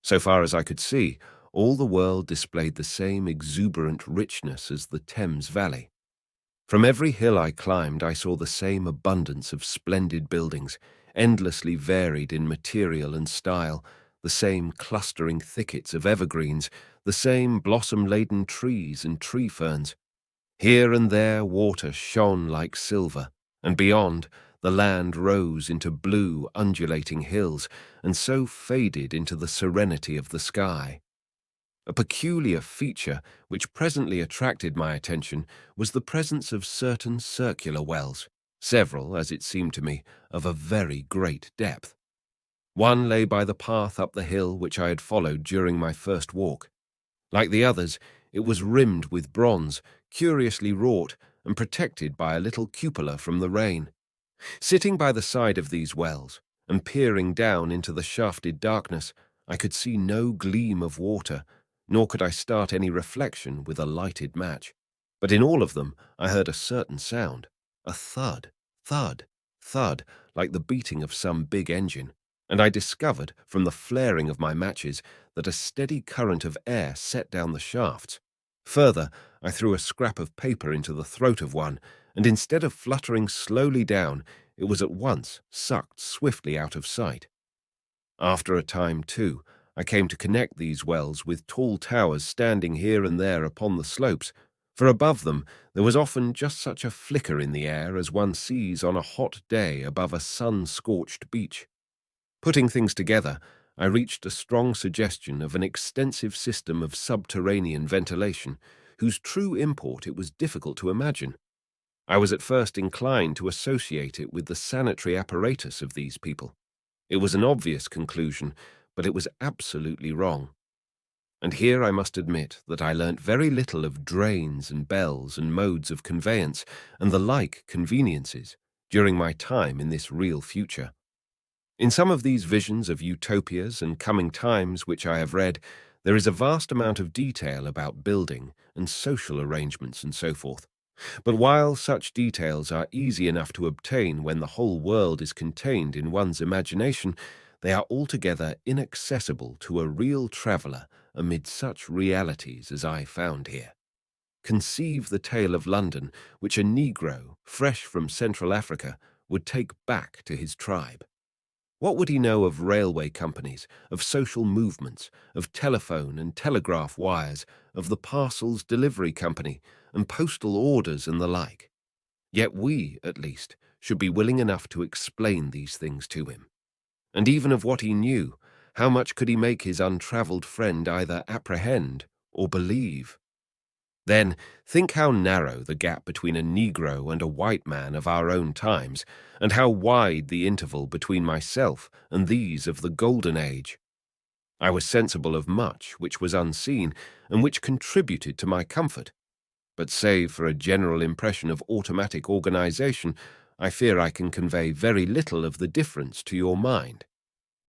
So far as I could see, all the world displayed the same exuberant richness as the Thames Valley. From every hill I climbed, I saw the same abundance of splendid buildings, endlessly varied in material and style, the same clustering thickets of evergreens, the same blossom-laden trees and tree ferns. Here and there water shone like silver, and beyond, the land rose into blue, undulating hills, and so faded into the serenity of the sky. A peculiar feature which presently attracted my attention was the presence of certain circular wells, several, as it seemed to me, of a very great depth. One lay by the path up the hill which I had followed during my first walk. Like the others, it was rimmed with bronze, curiously wrought, and protected by a little cupola from the rain. Sitting by the side of these wells, and peering down into the shafted darkness, I could see no gleam of water, nor could I start any reflection with a lighted match. But in all of them I heard a certain sound, a thud, thud, thud, like the beating of some big engine, and I discovered, from the flaring of my matches, that a steady current of air set down the shafts. Further, I threw a scrap of paper into the throat of one, and instead of fluttering slowly down, it was at once sucked swiftly out of sight. After a time, too, I came to connect these wells with tall towers standing here and there upon the slopes, for above them there was often just such a flicker in the air as one sees on a hot day above a sun-scorched beach. Putting things together, I reached a strong suggestion of an extensive system of subterranean ventilation, whose true import it was difficult to imagine. I was at first inclined to associate it with the sanitary apparatus of these people. It was an obvious conclusion, but it was absolutely wrong. And here I must admit that I learnt very little of drains and bells and modes of conveyance and the like conveniences during my time in this real future. In some of these visions of utopias and coming times which I have read, there is a vast amount of detail about building and social arrangements and so forth. But while such details are easy enough to obtain when the whole world is contained in one's imagination, they are altogether inaccessible to a real traveller amid such realities as I found here. Conceive the tale of London which a Negro, fresh from Central Africa, would take back to his tribe. What would he know of railway companies, of social movements, of telephone and telegraph wires, of the parcels delivery company, and postal orders and the like? Yet we, at least, should be willing enough to explain these things to him. And even of what he knew, how much could he make his untravelled friend either apprehend or believe? Then think how narrow the gap between a Negro and a white man of our own times, and how wide the interval between myself and these of the Golden Age. I was sensible of much which was unseen and which contributed to my comfort, but save for a general impression of automatic organization, I fear I can convey very little of the difference to your mind.